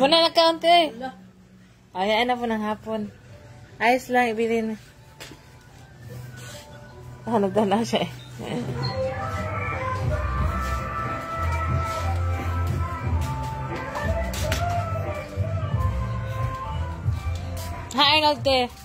Muna nag-count eh. Ay, na po ng hapon. Ayos lang, ibilin. Nagdala siya eh. Ha, Arnold te.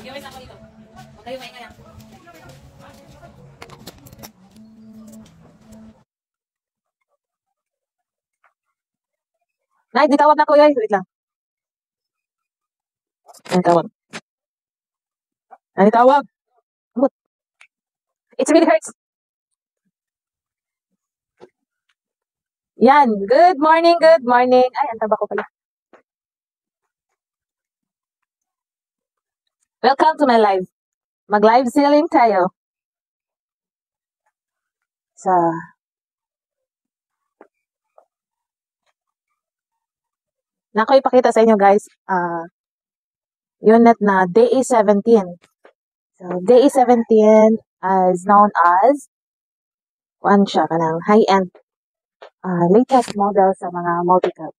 Mag-iwis ako dito. Huwag kayo maingay ah. Nay, di tawag na ko yoy. Wait lang. Ay, tawag. Ay, tawag. It really hurts. Yan. Good morning, good morning. Ay, ang taba ko pala. Welcome to my live. Mag-live selling tayo. Sa Nako ipakita sa inyo guys, unit na DE17. So DE17 is known as siya kanang high-end latest model sa mga multi-cab.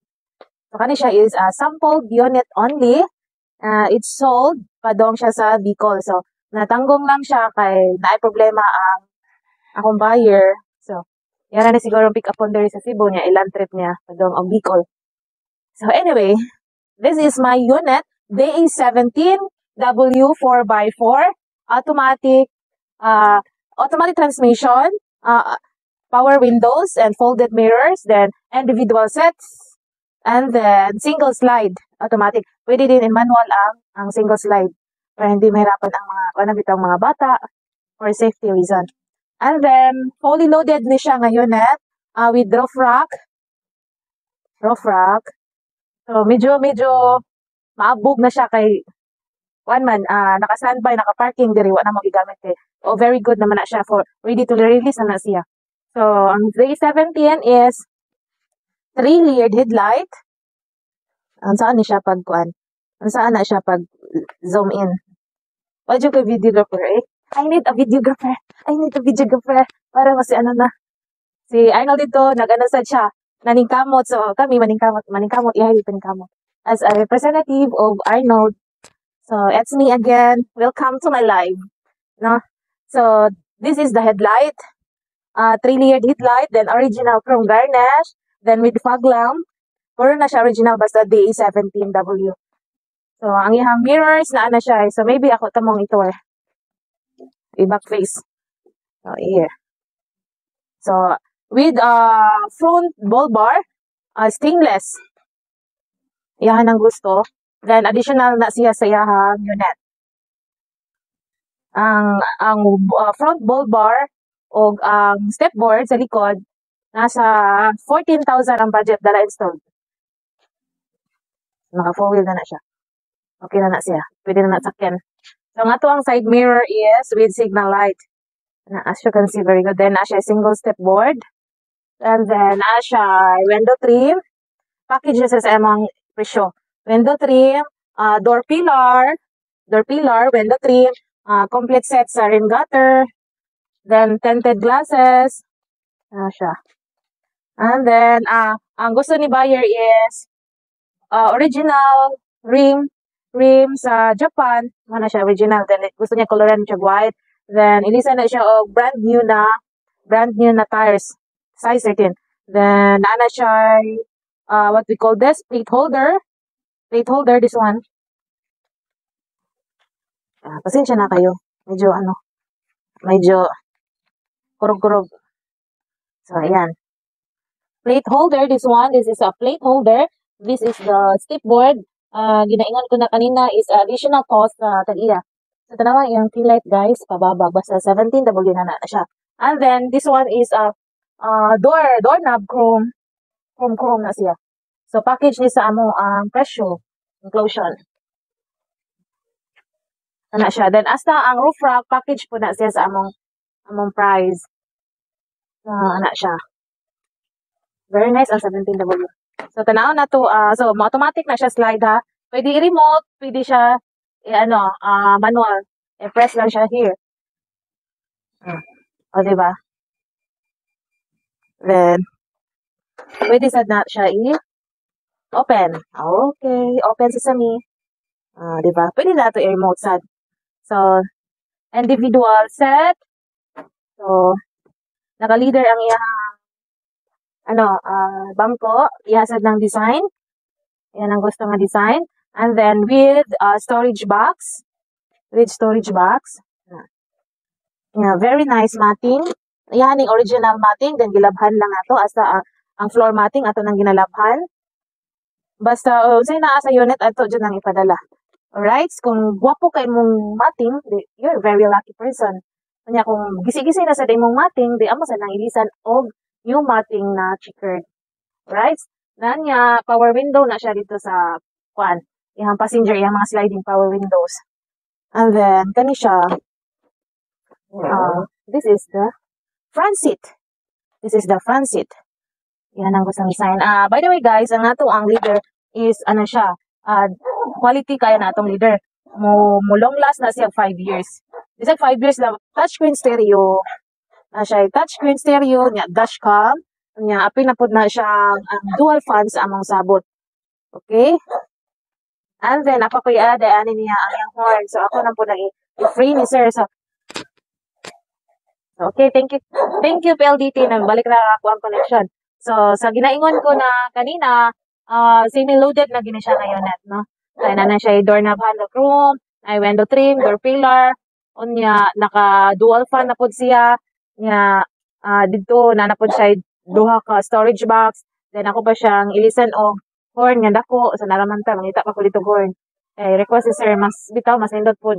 So kani siya is sampled unit only. It's sold padong siya sa Bicol. So natanggong lang siya kay naay problema ang akong buyer. So yara na siguro pick up on there sa Cebu niya, ilang trip niya padong ang Bicol. So anyway, this is my unit, DE17 W4x4, automatic transmission, power windows and folded mirrors, then individual sets, and then single slide, automatic. Pwede din in manual ang single slide para hindi mahirapan ang mga bata for safety reason. And then, fully loaded ni siya nga unit with roof rack. So, medyo maabog na siya kay naka-standby, naka-parking diri, wala na magigamit eh. Oh, very good naman na siya for ready to release na siya. So, ang DE17 is 3-layered headlight. Saan na siya saan na siya pag zoom in. Wala yung kay videographer eh. I need a videographer. Para kasi na. Si Arnold dito, nag-anasad siya. Naningkamot. So, kami maningkamot. Ihayi paningkamot. As a representative of Arnold. So, it's me again. Welcome to my live. No? So, this is the headlight. 3-layered headlight. Then, original chrome garnish. Then, with fog lamp. Puro na siya original basta DE17W. So, ang ihang mirrors na siya. So, maybe ako tamong ito eh. I-back face. So, here. So, with front ball bar, stainless. Iyahan ang gusto. Then, additional na siya sa iyahang unit. Ang front ball bar o ang stepboard sa likod, nasa 14,000 ang budget dala installed. Naka 4-wheel na siya. Okay na siya. Pwede na sakyan. So, nga to ang side mirror is with signal light. As you can see, very good. Then, siya single step board. And then, siya window trim. Package siya sa among presyo. Window trim, door pillar, window trim, complete set sa rain gutter. Then, tinted glasses. Siya. And then, ang gusto ni buyer is original rim sa Japan. Ano siya, original. Then, gusto niya coloran siya white. Then, ilisa na siya brand new na tires. Size 13. Then, ana siya, what we call this, plate holder, this one. Pasensya na kayo. Medyo kurog-kurog. So, ayan. Plate holder, this one. This is a plate holder. This is the stepboard. Ginaingon ko na kanina is additional cost tag-iya. So, tanawa yung tail light guys, pababa. Basta 17W na siya. And then, this one is doorknob chrome na siya. So, package ni sa amo ang presyo, inclusion. Na siya. Then, hasta ang roof rack, package po na siya sa among price. Na siya. Very nice ang 17W. So, tanaw na to, so, automatic na siya slide ha. Pwede i-remote, pwede siya, manual. I-press lang siya here. O, diba? Then, pwede sad na siya open. Okay, open sesame. Diba? Pwede na ito i-remote sad. So, individual set. So, naka-leader ang iyang bangko. Ihasad ng design. Yan ang gusto nga design. And then with storage box. with storage box. Yeah, very nice matting. Yan yung original matting, then gilabhan lang ato asa ang floor matting ato nang ginalabhan. Basta say naa sa unit ato dyan nang ipadala. Alright, kung gwapo kay mong matting, you're a very lucky person. Kanya kung gisi-gisi na sa day mong matting, di amo sa nang ilisan og new matting na checkered. Right? Nanya, power window na siya dito sa kuan. Yung passenger, yung mga sliding power windows. And then, kani siya, this is the front seat. This is the front seat. Yan ang gustong design. By the way guys, ang ato ang leader is, ano siya, quality kaya na atong leader. Mo long last na siya 5 years. Bisag 5 years na, touchscreen stereo. Siya touchscreen stereo, niya dashcam. Niya, apil na po na siya dual fans among sabot. Okay? And then, napakuya, daanin niya ang yung horn. So, ako na po i-free ni sir. So, okay, thank you. Thank you, PLDT. Balik na ako ang connection. So, sa ginaingon ko na kanina, semi-loaded na gina siya ngayon net, no? Kaya na siya doorknob handle room, ay window trim, door pillar, unya, naka-dual fan na po siya, niya, dito, na po siya duha ka storage box, then ako pa siyang ilisan o horn nga dako, sa naramanta, mangita pa ko dito horn. Request si sir, mas bitaw, mas nindot po,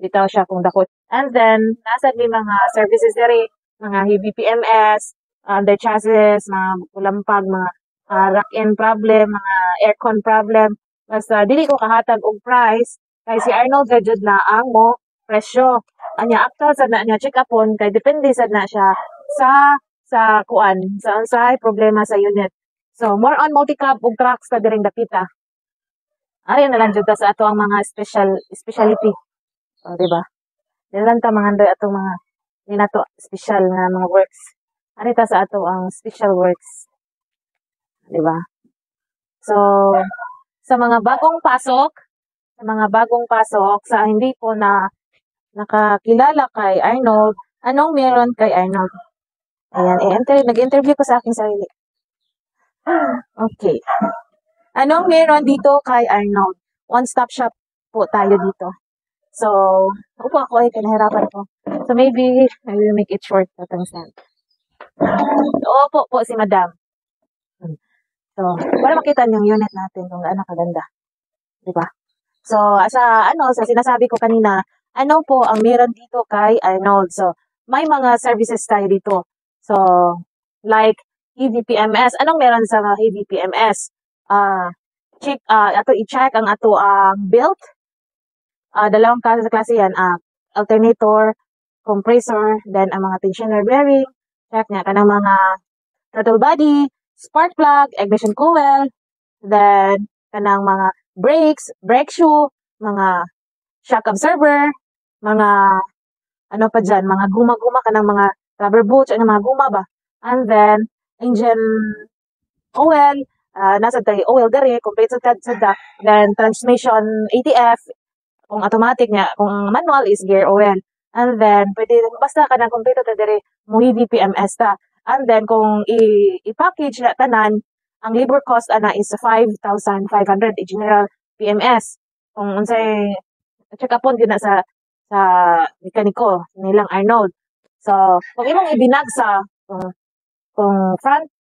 bitaw siya kung dako. And then, nasa may mga services diri, mga HBPMS, under chassis, mga kulampag, mga rack-in problem, mga aircon problem. Basta, dili ko kahatag og price, kay si Arnold Rajud na ang mo presyo. Anya, actual sad na niya check upon, kay depende sad na siya sa kuan, sa problema sa unit. So, more on multi-cab ug trucks ta diring dapita. Ayon na lang jud sa ato ang mga specialty. O, diba? Dilan ta mga atong mga ninato special nga mga works. Ano ta sa ato ang special works. Diba? So, sa mga bagong pasok, sa hindi po na nakakilala kay Arnold, anong meron kay Arnold? Ayan, nag-interview ko sa aking sarili. Okay. Anong meron dito kay Arnold? One-stop shop po tayo dito. So, upo ako kinahirapan ko. So, maybe, I will make it short. Opo po si Madam. So, para makita yung unit natin kung gaano kaganda. Diba? So, sa sinasabi ko kanina, ano po ang meron dito kay Arnold? So, may mga services tayo dito. So, like, HBPMS. Anong meron sa HBPMS? I-check ang ato ang belt. Dalawang klase yan. Alternator, compressor, then ang mga tensioner bearing. Check niya kanang mga throttle body, spark plug, ignition coil, then kanang mga brakes, brake shoe, mga shock absorber, mga ano pa dyan, mga guma-guma kanang mga rubber boots, mga guma ba? And then, engine oil, nasa tayo oil dari, complete sa then transmission ATF, kung automatic niya, kung manual is gear oil. And then, pwede, basta ka na complete ta dari, muhi PMS ta. And then, kung i-package na tanan, ang labor cost ana is 5,500 general PMS. Kung unsay check upon yun na sa mekaniko nilang Arnold. So, kung imong ibinagsa, kung front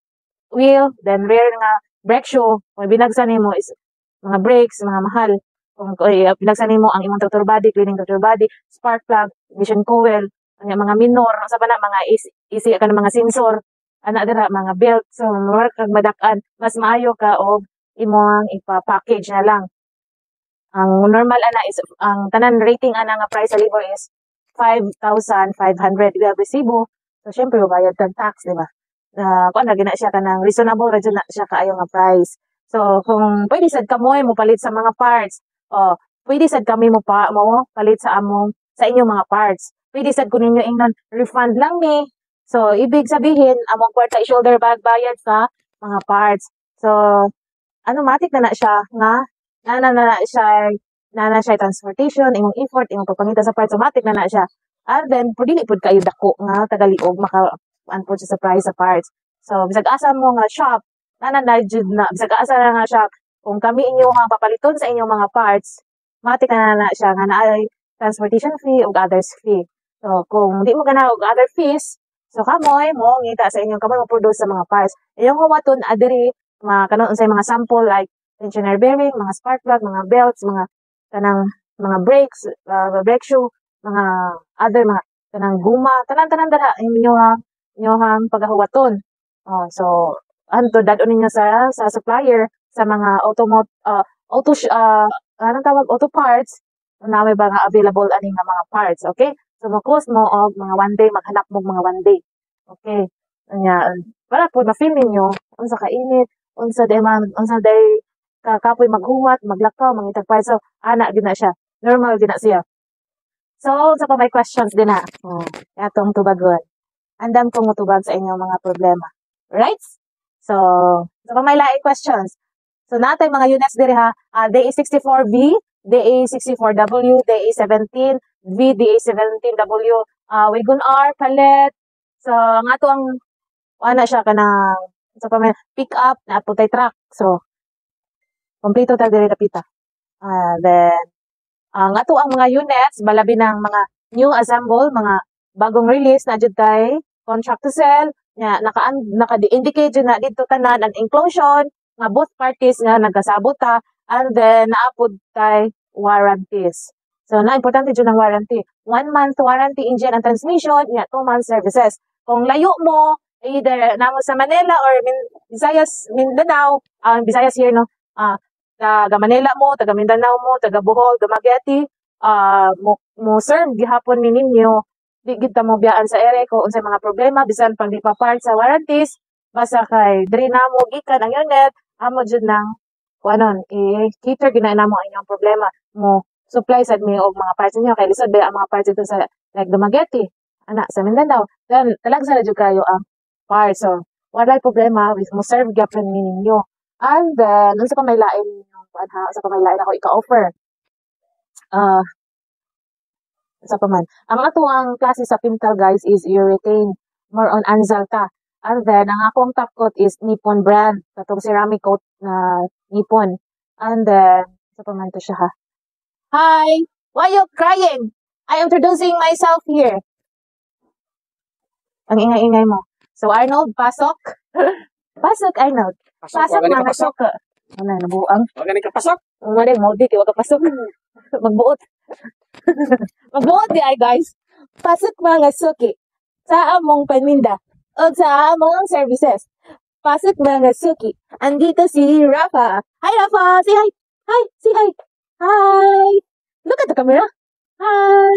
wheel, then rear nga brake shoe, kung ibinagsa nimo is mga brakes, mga mahal. Kung binagsa nimo ang imong throttle body, cleaning throttle body, spark plug, ignition coil, mga minor, sa ba na mga easy ka ng mga sensor, dira mga belt. So, more kag madakan, mas maayo ka og imong ipa-package na lang. Ang normal is ang tanan rating nga price sa labor is 5,500 we resibo. So syempre bayad kag tax, di ba? Kung gina siya kanang reasonable ra na siya kaayo nga price. So kung pwede sad kamoy mo palit sa mga parts, pwede sad kami mo palit sa inyong mga parts. Pwede sad ko ninyo ingnon refund lang ni. So ibig sabihin among kwarta shoulder bag bayad sa mga parts. So automatic na siya nga na siya transportation, imong effort, imong pagpangita sa parts, automatic na siya. And then, pwede pud kayo dako nga tagaliog maka-anpod siya sa price sa parts. So, bisag asa mo nga shop, bisag asa nga shop, kung kami inyo nga papaliton sa inyong mga parts, automatic na siya nga transportation fee ug others fee. So kung di mo ganahan og other fees, so kamoy mo ngita sa inyong kamoy mo produce sa mga parts. Inyong huwaton adiri kanon unsay mga sample like tensioner bearing, mga spark plug, mga belts, mga kanang mga brakes, brake shoe, mga other mga kanang guma, tanan-tanan dara inyohang pagahuwaton. So anto dadon ninyo sa supplier sa mga anong tawag auto parts na may mga available ani nga mga parts, okay? So mo-cost mo og mga 1 day maghanap mo mga 1 day. Okay? Anya para po ma-feel ninyo unsa ka init, unsa day kapoy maghuwat, maglakaw, mangitag parts. So ana gyud na siya. Normal gyud na siya. So sa pa may questions din na. Atong tubagon. Andam kong mutubag sa inyong mga problema. Right? So pa may laing questions. So natay mga units diri ha. DA64V, DA64W, DA17V, DA17W, Wagon R, palet. So nga to ang ana siya kanang sa pa may pick up na putay truck. So kompleto ta diri kapita. Then nga to ang mga units balabi ng mga new assemble, mga bagong release na jud tay contract to sell nya naka-indicate jud na dito tanan ang inclusion nga both parties nga nagkasabot ta, and then naapod tay warranties. So na importante jud ang warranty. 1 month warranty engine and transmission nya 2 months services. Kung layo mo either namo sa Manila or Visayas, Mindanao, Visayas here no. Taga Manila mo, taga Mindanao mo, taga Bohol, Dumaguete, mo serve gihapon ni ninyo. Di gid ta mo biyaan sa ere kung unsay mga problema bisan pag di pa part sa warranties, basta kay diri na mo gikan ang unit, amo jud nang kuanon i-cater gina namo ang inyong problema. Mo supply sad mi og mga parts niyo kay lisod ba ang mga parts dito sa like Dumaguete, ana sa Mindanao. Then talagsa na jud kayo ang parts. So wala problema, mo serve gyapon ni ninyo. And then unsa pa may lain yung unsa pa may lain ako ika-offer. Sa paman. Ang ato ang klase sa pintal guys is urethane. More on Anzalta. And then, ang akong top coat is Nippon brand. Katong ceramic coat na Nippon. And then, sa paman to siya ha. Hi! Why you crying? I am introducing myself here. Ang ingay-ingay mo. So, Arnold, pasok. Pasok, Arnold. Pasok mga pasok. Ano, nabuang. Wag ka pasok. Wala, moldi, wag ka pasok. Magbuot. Magbuot di ay guys. Pasok mga suki sa among paninda o sa among services. Pasok mga suki. Andito si Rafa. Hi Rafa! Say hi! Hi! Say hi! Hi! Look at the camera. Hi!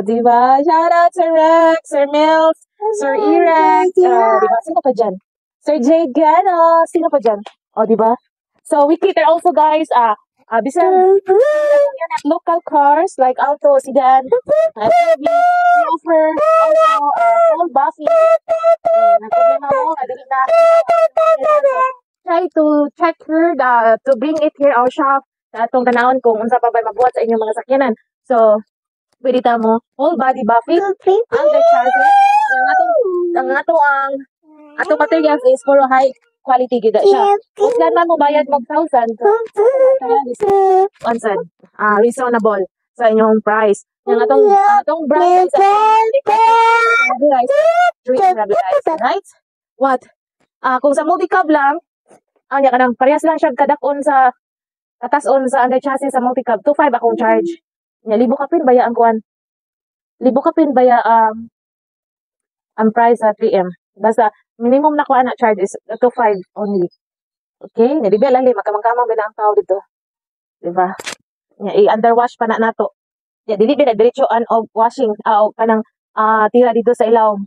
Diba? Shout out Sir Rex, Sir Mills, Sir Irex. Diba? Sino pa dyan? Sir Jay Gano. Sino pa dyan? Diba? So we cater also guys, bisan unit local cars like Alto, Sedan, SUV, we offer also full buffing. Problema mo, dili na try to check here to bring it here our shop sa atong tanawon kung unsa pa ba magbuhat sa inyong mga sakyanan. So pwede ta mo whole body buffing, under chassis. Ang atong materials is puro high quality gid siya. Kung man mo bayad mag 1,000, reasonable sa inyong price. Yang atong brand is right? What? Kung sa multi-cab lang, nya kanang parehas lang siya kadakon sa katason sa under chassis sa multi-cab, 2,500 akong charge. Nya libo ka pin baya ang kuan. Libo ka pin baya ang price sa 3M. Basta minimum na ko ana charge is 2,500 only. Okay? Di ba lali makamangkamang ba ang tao dito? Di ba? I-underwash pa na nato. Dili ba diretso og washing o kanang tira dito sa ilaw.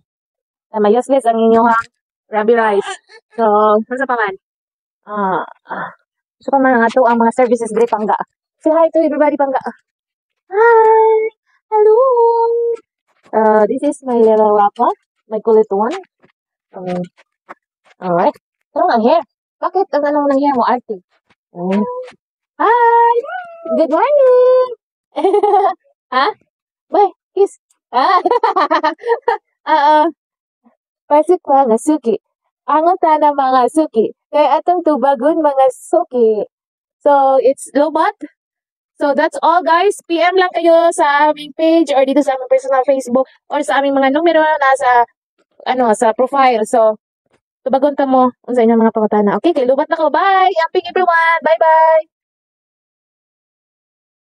May useless ang inyong Rabi rice. So, unsa pa man? So pa man ang ato ang mga services diri Pangga. Say hi to everybody Pangga. Hi. Hello. This is my little Rafa, my kulit one. Alright. Tarong ang hair. Bakit ang anong nang hair mo, Arte? Hi! Good morning! Ha? Bye, kiss. Pasok mga suki. Angon ta na mga suki. Kaya atong tubagon mga suki. So, it's lobat. So that's all guys. PM lang kayo sa aming page or dito sa aming personal Facebook or sa aming mga numero na sa profile. So tubagon ta mo unsa inyong mga pangutana. Okay, kay lubat na ko. Bye. Yamping everyone. Bye-bye.